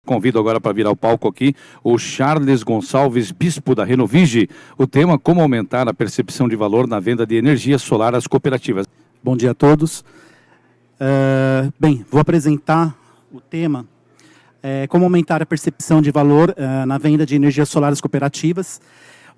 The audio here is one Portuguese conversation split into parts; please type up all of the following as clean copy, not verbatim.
Convido agora para vir ao palco aqui o Charles Gonçalves, bispo da Renovige. O tema: como aumentar a percepção de valor na venda de energia solar às cooperativas. Bom dia a todos. Bem, vou apresentar o tema, como aumentar a percepção de valor na venda de energia solar às cooperativas.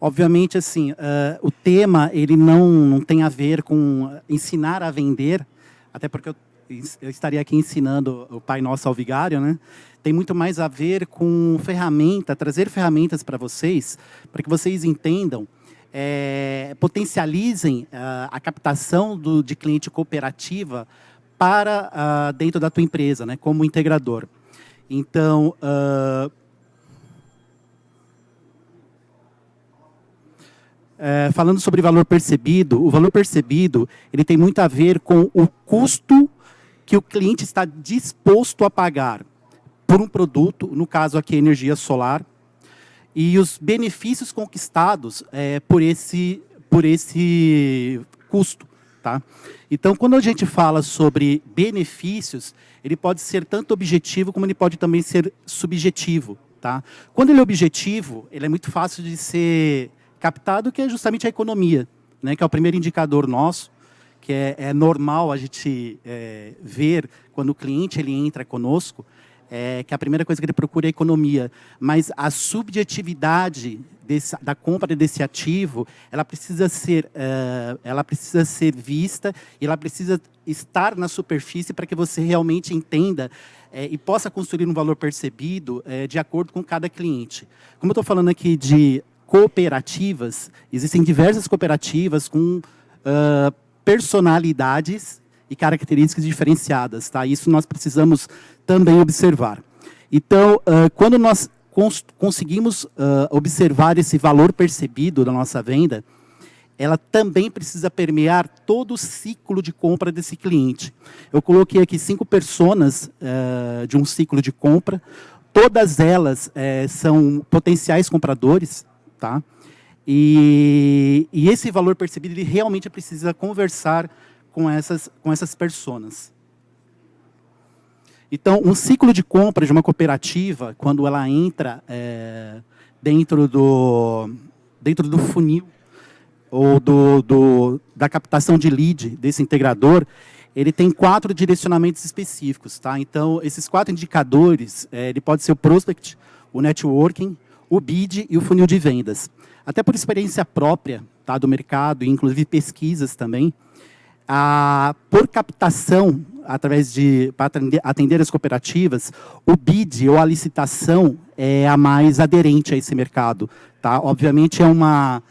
Obviamente, assim, o tema ele não tem a ver com ensinar a vender, até porque eu estaria aqui ensinando o Pai Nosso ao vigário, né? Tem muito mais a ver com trazer ferramentas para vocês, para que vocês entendam, potencializem a captação de cliente cooperativa para dentro da tua empresa, né? Como integrador. Então, falando sobre valor percebido, o valor percebido ele tem muito a ver com o custo que o cliente está disposto a pagar por um produto, no caso aqui energia solar, e os benefícios conquistados por esse custo. Tá? Então, quando a gente fala sobre benefícios, ele pode ser tanto objetivo como ele pode também ser subjetivo. Tá? Quando ele é objetivo, ele é muito fácil de ser captado, que é justamente a economia, né? Que é o primeiro indicador nosso, que é normal a gente ver quando o cliente ele entra conosco, que a primeira coisa que ele procura é a economia. Mas a subjetividade da compra desse ativo, ela precisa ser vista e ela precisa estar na superfície para que você realmente entenda e possa construir um valor percebido de acordo com cada cliente. Como eu estou falando aqui de cooperativas, existem diversas cooperativas com personalidades e características diferenciadas. Tá? Isso nós precisamos também observar. Então, quando nós conseguimos observar esse valor percebido da nossa venda, ela também precisa permear todo o ciclo de compra desse cliente. Eu coloquei aqui 5 personas de um ciclo de compra. Todas elas são potenciais compradores. Tá? E esse valor percebido ele realmente precisa conversar com essas personas. Então, um ciclo de compra de uma cooperativa, quando ela entra dentro do funil ou da captação de lead desse integrador, ele tem 4 direcionamentos específicos. Tá? Então, esses 4 indicadores, ele pode ser o prospect, o networking, o bid e o funil de vendas. Até por experiência própria, tá, do mercado, e inclusive pesquisas também, por captação, para atender as cooperativas, o bid ou a licitação é a mais aderente a esse mercado. Tá? Obviamente é uma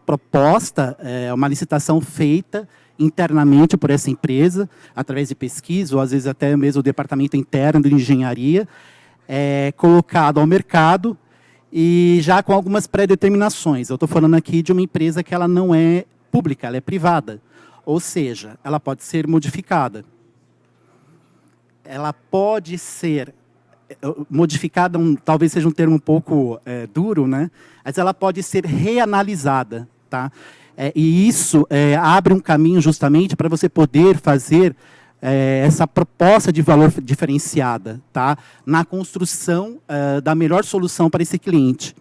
proposta, uma licitação feita internamente por essa empresa, através de pesquisa, ou às vezes até mesmo o departamento interno de engenharia, colocado ao mercado e já com algumas pré-determinações. Eu estou falando aqui de uma empresa que ela não é pública, ela é privada. Ou seja, ela pode ser modificada. Ela pode ser modificada, talvez seja um termo um pouco duro, né? Mas ela pode ser reanalisada. Tá? E isso abre um caminho justamente para você poder fazer essa proposta de valor diferenciada, tá? Na construção da melhor solução para esse cliente.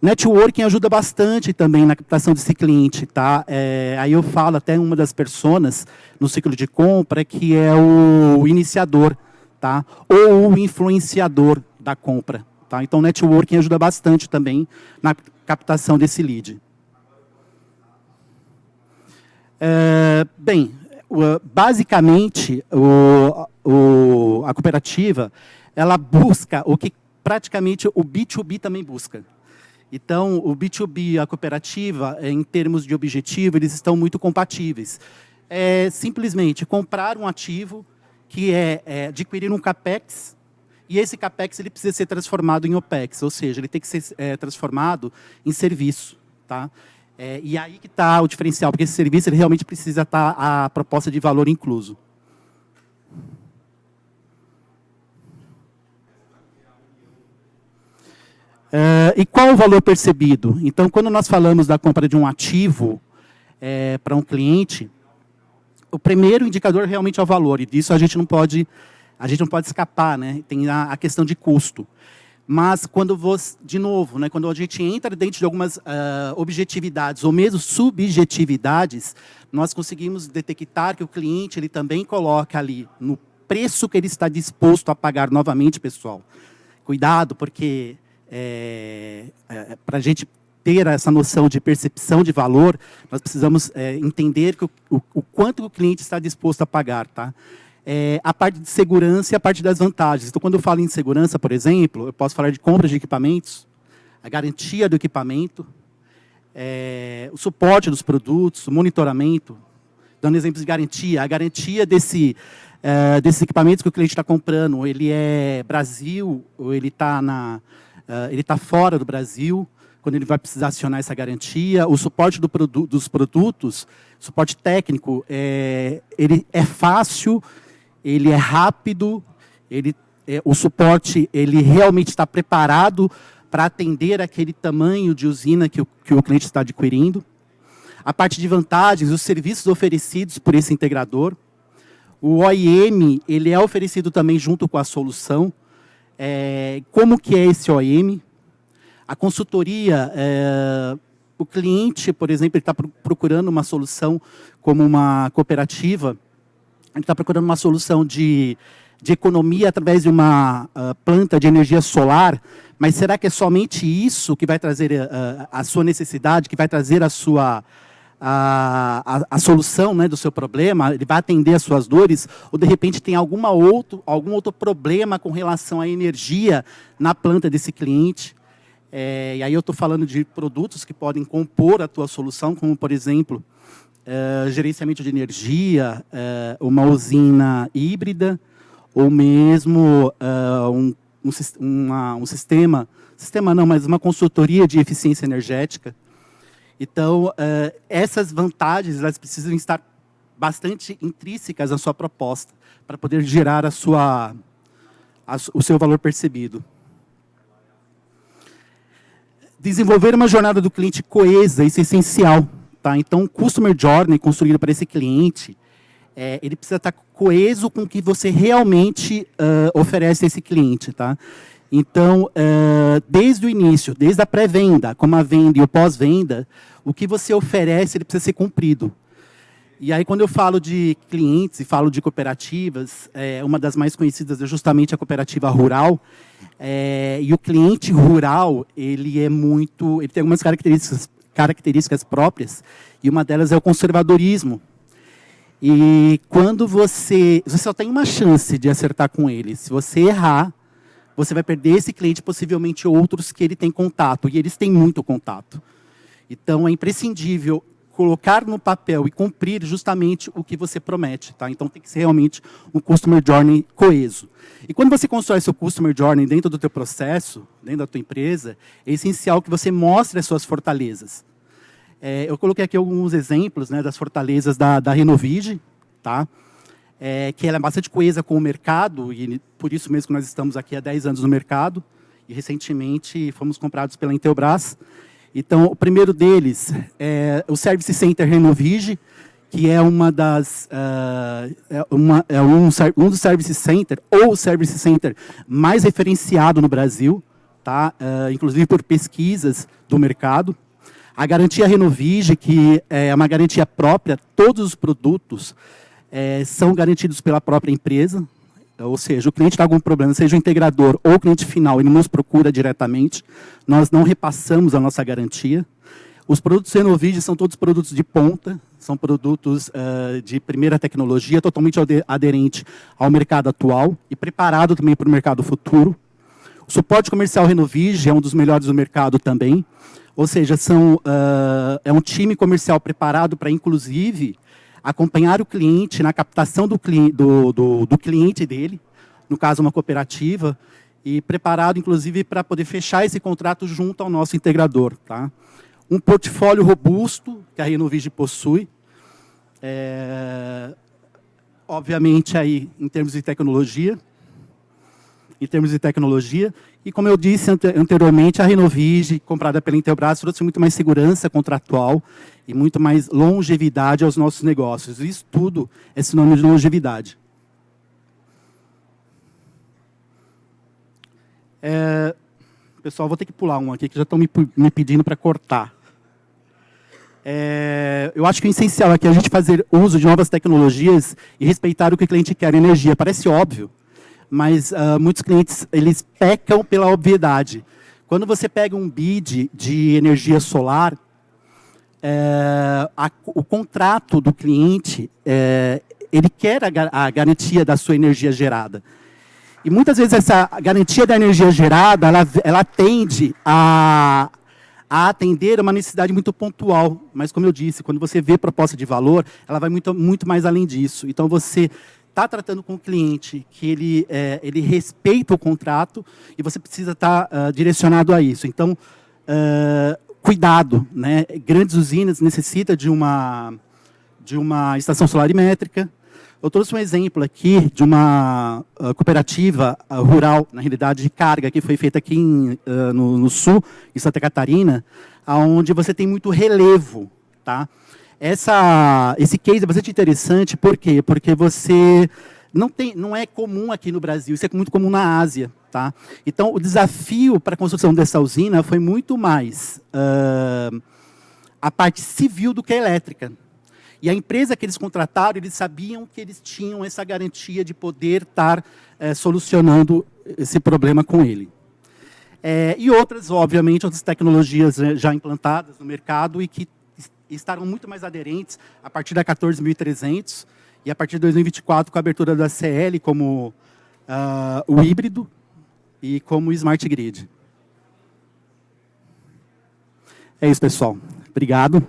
Networking ajuda bastante também na captação desse cliente. Tá? Aí eu falo até uma das personas no ciclo de compra que é o iniciador, tá? Ou o influenciador da compra. Tá? Então, networking ajuda bastante também na captação desse lead. Bem, basicamente, a cooperativa ela busca o que praticamente o B2B também busca. Então, o B2B e a cooperativa, em termos de objetivo, eles estão muito compatíveis. É simplesmente comprar um ativo, que é adquirir um CAPEX, e esse CAPEX ele precisa ser transformado em OPEX, ou seja, ele tem que ser transformado em serviço. Tá? E aí que está o diferencial, porque esse serviço ele realmente precisa estar a proposta de valor incluso. E qual o valor percebido? Então, quando nós falamos da compra de um ativo para um cliente, o primeiro indicador realmente é o valor, e disso a gente não pode a gente não pode escapar, né? Tem a questão de custo. Mas quando você, de novo, né, quando a gente entra dentro de algumas objetividades ou mesmo subjetividades, nós conseguimos detectar que o cliente ele também coloca ali no preço que ele está disposto a pagar novamente, pessoal. Cuidado, porque para a gente ter essa noção de percepção de valor, nós precisamos entender que o quanto o cliente está disposto a pagar, tá? A parte de segurança e a parte das vantagens. Então, quando eu falo em segurança, por exemplo, eu posso falar de compra de equipamentos, a garantia do equipamento, o suporte dos produtos, o monitoramento, dando exemplos de garantia. A garantia desses equipamentos que o cliente está comprando, ele é Brasil ou ele está fora do Brasil, quando ele vai precisar acionar essa garantia. O suporte dos produtos, suporte técnico, ele é fácil, ele é rápido, o suporte ele realmente está preparado para atender aquele tamanho de usina que o cliente está adquirindo. A parte de vantagens, os serviços oferecidos por esse integrador. O OEM, ele é oferecido também junto com a solução. Como que é esse OEM? A consultoria, o cliente, por exemplo, ele está procurando uma solução como uma cooperativa, ele está procurando uma solução de economia através de uma planta de energia solar, mas será que é somente isso que vai trazer a sua necessidade, que vai trazer a solução, né, do seu problema? Ele vai atender as suas dores? Ou, de repente, tem algum outro problema com relação à energia na planta desse cliente? E aí eu estou falando de produtos que podem compor a tua solução, como, por exemplo, gerenciamento de energia, uma usina híbrida, ou mesmo um sistema não, mas uma consultoria de eficiência energética. Então, essas vantagens, elas precisam estar bastante intrínsecas à sua proposta, para poder gerar o seu valor percebido. Desenvolver uma jornada do cliente coesa, isso é essencial. Tá? Então, o Customer Journey construído para esse cliente, ele precisa estar coeso com o que você realmente oferece a esse cliente. Tá? Então, desde o início, desde a pré-venda, como a venda e o pós-venda, o que você oferece ele precisa ser cumprido. E aí, quando eu falo de clientes e falo de cooperativas, uma das mais conhecidas é justamente a cooperativa rural. E o cliente rural, ele tem algumas características próprias, e uma delas é o conservadorismo. E quando você só tem uma chance de acertar com ele. Se você errar, você vai perder esse cliente, possivelmente outros que ele tem contato, e eles têm muito contato. Então, é imprescindível colocar no papel e cumprir justamente o que você promete. Tá? Então, tem que ser realmente um Customer Journey coeso. E quando você constrói seu Customer Journey dentro do teu processo, dentro da tua empresa, é essencial que você mostre as suas fortalezas. Eu coloquei aqui alguns exemplos, né, das fortalezas da Renovige, tá? Que ela é bastante coesa com o mercado, e por isso mesmo que nós estamos aqui há 10 anos no mercado, e recentemente fomos comprados pela Intelbras. Então, o primeiro deles é o Service Center Renovige, que é um dos Service Center, ou o Service Center mais referenciado no Brasil, tá? Inclusive por pesquisas do mercado. A garantia Renovige, que é uma garantia própria, todos os produtos são garantidos pela própria empresa. Ou seja, o cliente tem algum problema, seja o integrador ou o cliente final, ele nos procura diretamente, nós não repassamos a nossa garantia. Os produtos Renovige são todos produtos de ponta, são produtos de primeira tecnologia, totalmente aderente ao mercado atual e preparado também para o mercado futuro. O suporte comercial Renovige é um dos melhores do mercado também, ou seja, é um time comercial preparado para, inclusive, acompanhar o cliente na captação do cliente dele, no caso uma cooperativa, e preparado, inclusive, para poder fechar esse contrato junto ao nosso integrador. Tá? Um portfólio robusto que a Renovige possui, obviamente, aí, em termos de tecnologia, e como eu disse anteriormente, a Renovige, comprada pela Intelbras, trouxe muito mais segurança contratual e muito mais longevidade aos nossos negócios. Isso tudo é sinônimo de longevidade. Pessoal, vou ter que pular um aqui, que já estão me pedindo para cortar. Eu acho que o essencial aqui é a gente fazer uso de novas tecnologias e respeitar o que o cliente quer, energia. Parece óbvio, mas muitos clientes eles pecam pela obviedade. Quando você pega um bid de energia solar, o contrato do cliente, ele quer a garantia da sua energia gerada. E muitas vezes essa garantia da energia gerada, ela tende a atender uma necessidade muito pontual. Mas, como eu disse, quando você vê proposta de valor, ela vai muito mais além disso. Então, você está tratando com o cliente que ele respeita o contrato e você precisa estar direcionado a isso. Então, cuidado, né? Grandes usinas necessitam de uma estação solarimétrica. Eu trouxe um exemplo aqui de uma cooperativa rural, na realidade, de carga, que foi feita aqui no sul, em Santa Catarina, onde você tem muito relevo. Tá? Esse case é bastante interessante, por quê? Porque você não é comum aqui no Brasil, isso é muito comum na Ásia. Tá? Então, o desafio para a construção dessa usina foi muito mais a parte civil do que a elétrica. E a empresa que eles contrataram, eles sabiam que eles tinham essa garantia de poder estar solucionando esse problema com ele. E outras, obviamente, outras tecnologias já implantadas no mercado e que estarão muito mais aderentes a partir da 14.300 e a partir de 2024 com a abertura da CL como o híbrido e como o Smart Grid. É isso, pessoal. Obrigado.